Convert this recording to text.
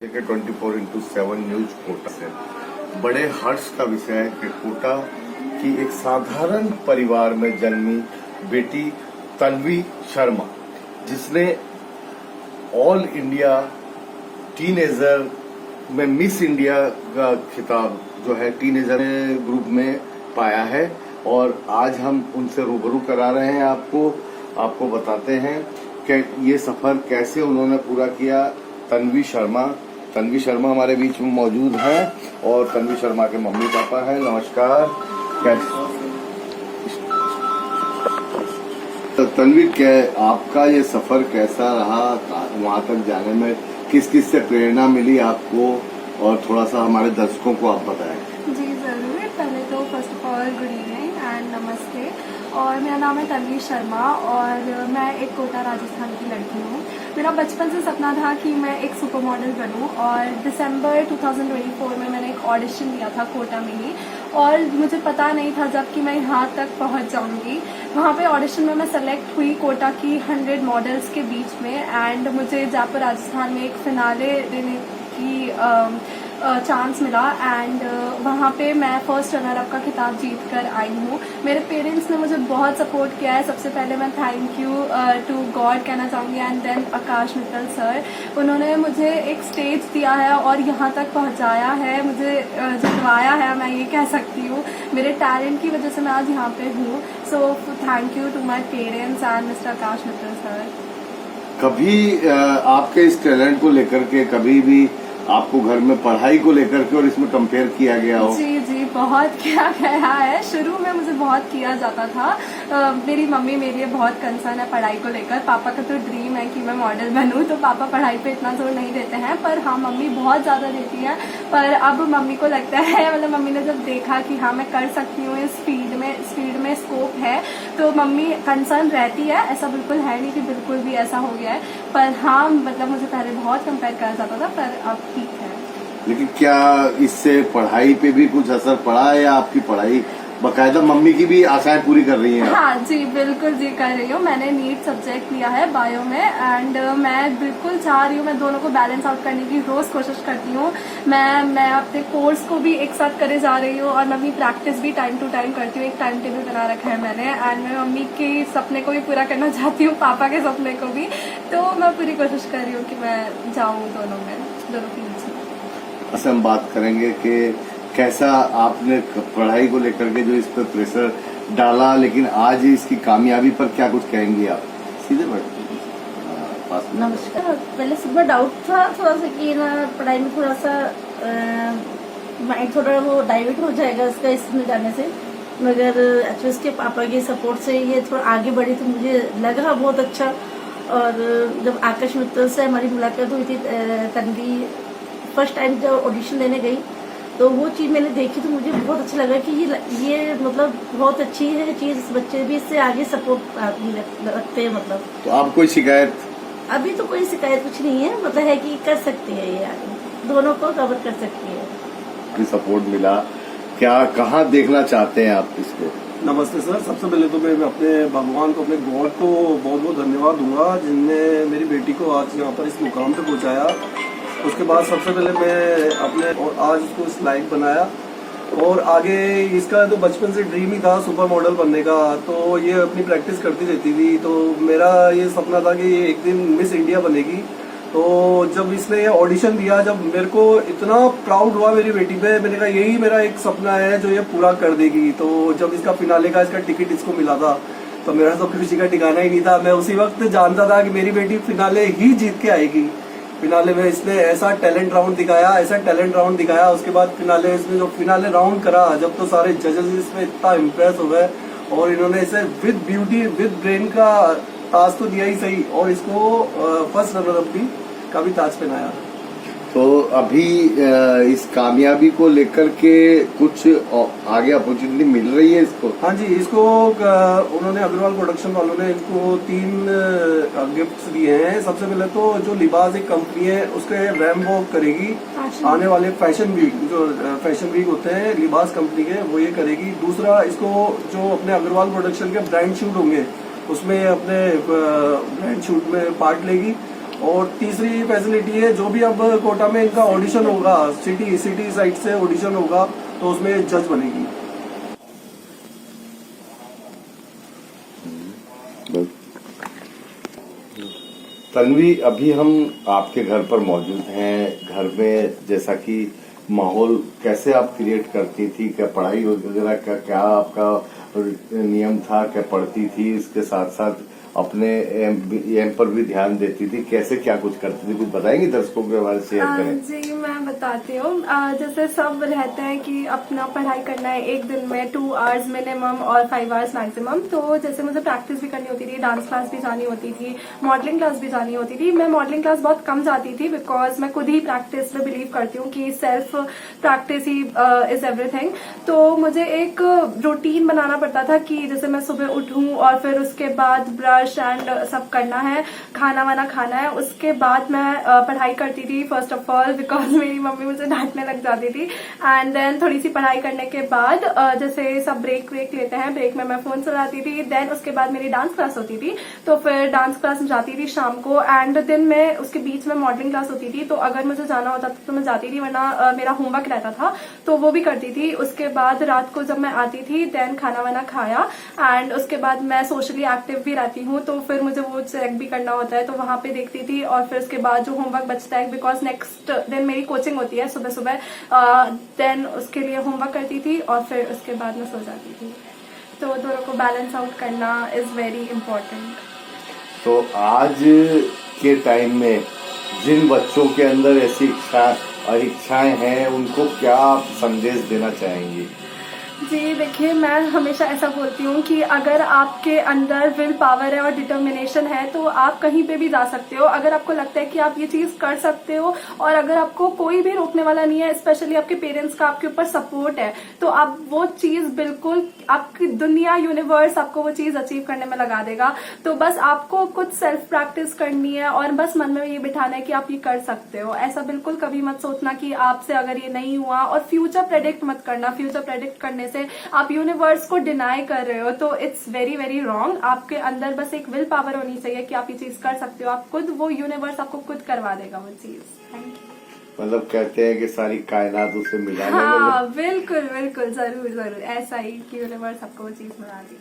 के 24/7 न्यूज कोटा से बड़े हर्ष का विषय है कि कोटा की एक साधारण परिवार में जन्मी बेटी तन्वी शर्मा, जिसने ऑल इंडिया टीनेजर में मिस इंडिया का खिताब जो है टीनेजर ग्रुप में पाया है, और आज हम उनसे रूबरू करा रहे हैं। आपको बताते हैं कि ये सफर कैसे उन्होंने पूरा किया। तन्वी शर्मा हमारे बीच में मौजूद हैं और तन्वी शर्मा के मम्मी पापा हैं। नमस्कार। तो तन्वी, क्या आपका ये सफर कैसा रहा? वहां तक जाने में किस किस से प्रेरणा मिली आपको, और थोड़ा सा हमारे दर्शकों को आप बताएं। जी जरूर। पहले तो first of all good evening and नमस्ते। और मेरा नाम है तन्वी शर्मा और मैं एक कोटा राजस्थान की लड़की हूँ। मेरा बचपन से सपना था कि मैं एक सुपर मॉडल बनूं, और दिसंबर 2024 में मैंने एक ऑडिशन दिया था कोटा में ही, और मुझे पता नहीं था जब कि मैं यहाँ तक पहुँच जाऊँगी। वहाँ पे ऑडिशन में मैं सेलेक्ट हुई कोटा की 100 मॉडल्स के बीच में, एंड मुझे जयपुर राजस्थान में एक फिनाले देने की चांस मिला, एंड वहाँ पे मैं फर्स्ट रनर अप का खिताब जीत कर आई हूँ। मेरे पेरेंट्स ने मुझे बहुत सपोर्ट किया है। सबसे पहले मैं थैंक यू टू गॉड कहना चाहूँगी, and then Akash Mittal sir. उन्होंने मुझे एक स्टेज दिया है और यहाँ तक पहुँचाया है, मुझे जितवाया है, मैं ये कह सकती हूँ। मेरे टैलेंट की वजह से मैं आज यहाँ पे हूँ। So thank you to my parents and mister Akash Mittal sir. कभी आपके इस टैलेंट को लेकर के कभी भी आपको घर में पढ़ाई को लेकर के और इसमें कंपेयर किया गया हो? जी जी, बहुत किया गया है। शुरू में मुझे बहुत किया जाता था। मेरी मम्मी मेरे लिए बहुत कंसर्न है पढ़ाई को लेकर। पापा का तो ड्रीम है कि मैं मॉडल बनूं, तो पापा पढ़ाई पे इतना जोर नहीं देते हैं, पर हाँ मम्मी बहुत ज्यादा देती है। पर अब मम्मी को लगता है, मतलब मम्मी ने जब देखा कि हाँ मैं कर सकती हूँ, इस फील्ड में स्कोप है, तो मम्मी कंसर्न रहती है। ऐसा बिल्कुल है नहीं कि बिल्कुल भी ऐसा हो गया है, पर हाँ मतलब मुझे पहले बहुत कंपेयर करा जाता था, पर अब ठीक है। लेकिन क्या इससे पढ़ाई पे भी कुछ असर पड़ा है, या आपकी पढ़ाई बकायदा मम्मी की भी आशाएं पूरी कर रही हैं? हाँ जी बिल्कुल जी, कर रही हूँ। मैंने नीट सब्जेक्ट लिया है बायो में, एंड मैं बिल्कुल चाह रही हूँ, मैं दोनों को बैलेंस आउट करने की रोज कोशिश करती हूँ। मैं अपने कोर्स को भी एक साथ करे जा रही हूँ, और मैं अपनी प्रैक्टिस भी टाइम टू टाइम करती हूँ। एक टाइम टेबल बना रखा है मैंने, एंड मैं मम्मी के सपने को भी पूरा करना चाहती हूँ, पापा के सपने को भी। तो मैं पूरी कोशिश कर रही हूँ कि मैं जाऊँ दोनों फील्ड्स में। अच्छा, हम बात करेंगे कि कैसा आपने पढ़ाई को लेकर के जो इस पर प्रेशर डाला, लेकिन आज इसकी कामयाबी पर क्या कुछ कहेंगी आप? सीधे बैठिए। नमस्कार। पहले सुबह डाउट था थोड़ा सा कि ना पढ़ाई में थोड़ा सा माइंड थोड़ा वो डाइवर्ट हो जाएगा इसका इसमें जाने से, मगर एक्चुअली इसके पापा के सपोर्ट से ये थोड़ा आगे बढ़ी, तो मुझे लगा बहुत अच्छा। और जब आकाश मित्तल से हमारी मुलाकात हुई थी, तन्वी फर्स्ट टाइम जब ऑडिशन देने गई, तो वो चीज मैंने देखी तो मुझे बहुत अच्छा लगा कि ये मतलब बहुत अच्छी है चीज। बच्चे भी इससे आगे सपोर्ट रखते हैं। मतलब तो आप कोई शिकायत? अभी तो कोई शिकायत कुछ नहीं है, मतलब है कि कर सकती है, ये आगे दोनों को कवर कर सकती है। सपोर्ट मिला क्या? कहाँ देखना चाहते हैं आप इसको? नमस्ते सर। सबसे पहले तो मैं अपने भगवान को, अपने गॉड को बहुत बहुत धन्यवाद दूंगा, जिनने मेरी बेटी को आज यहाँ पर इस मुकाम पे पहुँचाया। उसके बाद सबसे पहले मैं अपने और आज उसको इस लायक बनाया, और आगे इसका तो बचपन से ड्रीम ही था सुपर मॉडल बनने का, तो ये अपनी प्रैक्टिस करती रहती थी। तो मेरा ये सपना था कि ये एक दिन मिस इंडिया बनेगी। तो जब इसने ये ऑडिशन दिया, जब मेरे को इतना प्राउड हुआ मेरी बेटी पे, मैंने कहा यही मेरा एक सपना है जो ये पूरा कर देगी। तो जब इसका फिनाले का इसका टिकट इसको मिला था, तो मेरा तो खुशी का ठिकाना ही नहीं था। मैं उसी वक्त जानता था कि मेरी बेटी फिनाले ही जीत के आएगी। फिनाले में इसने ऐसा टैलेंट राउंड दिखाया। उसके बाद फिनाले इसने जो फिनाले राउंड करा, जब तो सारे जजेस इसमें इतना इम्प्रेस हो गए, और इन्होंने इसे विद ब्यूटी विद ब्रेन का ताज तो दिया ही सही, और इसको फर्स्ट रनर अप भी का भी ताज पहनाया। तो अभी इस कामयाबी को लेकर के कुछ आगे अपॉर्चुनिटी मिल रही है इसको? हाँ जी, इसको उन्होंने अग्रवाल प्रोडक्शन वालों ने इनको 3 गिफ्ट्स दिए हैं। सबसे पहले तो जो लिबास एक कंपनी है उसके रैम वॉक करेगी, आने वाले फैशन वीक होते हैं लिबास कंपनी के, वो ये करेगी। दूसरा, इसको जो अपने अग्रवाल प्रोडक्शन के ब्रांड शूट होंगे उसमें अपने ब्रांड शूट में पार्ट लेगी। और तीसरी फैसिलिटी है, जो भी अब कोटा में इनका ऑडिशन होगा, सिटी साइड से ऑडिशन होगा तो उसमें जज बनेगी। तन्वी, अभी हम आपके घर पर मौजूद हैं। घर में जैसा कि माहौल कैसे आप क्रिएट करती थी, क्या पढ़ाई वगैरह का क्या आपका नियम था, क्या पढ़ती थी, इसके साथ साथ अपने एम पर भी ध्यान देती थी, कैसे क्या कुछ करती थी, कुछ बताएंगी दर्शकों के बारे में शेयर करें। जी मैं बताती हूँ। जैसे सब रहते हैं कि अपना पढ़ाई करना है एक दिन में 2 आवर्स मिनिमम और 5 आवर्स मैक्सिमम। तो जैसे मुझे प्रैक्टिस भी करनी होती थी, डांस क्लास भी जानी होती थी, मॉडलिंग क्लास भी जानी होती थी। मैं मॉडलिंग क्लास बहुत कम जाती थी बिकॉज मैं खुद ही प्रैक्टिस में बिलीव करती हूँ कि self practice he is everything. तो मुझे एक रूटीन बनाना पड़ता था कि जैसे मैं सुबह उठूं और फिर उसके बाद ब्रश एंड सब करना है, खाना वाना खाना है, उसके बाद मैं पढ़ाई करती थी फर्स्ट ऑफ ऑल बिकॉज मेरी मम्मी मुझे डांटने लग जाती थी। एंड देन थोड़ी सी पढ़ाई करने के बाद जैसे सब ब्रेक लेते हैं, ब्रेक में मैं फोन चलाती थी। देन उसके बाद मेरी डांस क्लास होती थी, तो फिर डांस क्लास में जाती थी शाम को। एंड दिन में उसके बीच में मॉडलिंग क्लास होती थी, तो अगर मुझे जाना होता तो मैं जाती थी, वरना मेरा होमवर्क रहता था तो वो भी करती थी। उसके बाद रात को जब मैं आती थी देन खाना वाना खाया एंड उसके बाद मैं सोशली एक्टिव भी रहती हूँ, तो फिर मुझे वो चेक भी करना होता है तो वहां पे देखती थी। और फिर उसके बाद जो होमवर्क बचता है, बिकॉज नेक्स्ट दिन मेरी कोचिंग होती है सुबह सुबह, देन उसके लिए होमवर्क करती थी और फिर उसके बाद मैं सो जाती थी। तो दोनों को बैलेंस आउट करना इज वेरी इम्पोर्टेंट। तो आज के टाइम में जिन बच्चों के अंदर ऐसी इच्छाएं हैं, उनको क्या आप संदेश देना चाहेंगी? जी देखिए, मैं हमेशा ऐसा बोलती हूँ कि अगर आपके अंदर विल पावर है और डिटर्मिनेशन है तो आप कहीं पे भी जा सकते हो। अगर आपको लगता है कि आप ये चीज कर सकते हो और अगर आपको कोई भी रोकने वाला नहीं है, स्पेशली आपके पेरेंट्स का आपके ऊपर सपोर्ट है, तो आप वो चीज बिल्कुल, आपकी दुनिया यूनिवर्स आपको वो चीज अचीव करने में लगा देगा। तो बस आपको कुछ सेल्फ प्रैक्टिस करनी है और बस मन में ये बिठाना है कि आप ये कर सकते हो। ऐसा बिल्कुल कभी मत सोचना कि आपसे अगर ये नहीं हुआ, और फ्यूचर प्रेडिक्ट मत करना। फ्यूचर प्रेडिक्ट करने से आप यूनिवर्स को डिनाई कर रहे हो, तो इट्स वेरी वेरी रॉन्ग। आपके अंदर बस एक विल पावर होनी चाहिए कि आप ये चीज कर सकते हो। आप खुद, वो यूनिवर्स आपको खुद करवा देगा वो चीज। Thank you. मतलब कहते हैं कि सारी कायनात उसे मिलाने में हाँ बिल्कुल बिल्कुल, जरूर जरूर ऐसा ही कि यूनिवर्स आपको वो चीज मिला दी।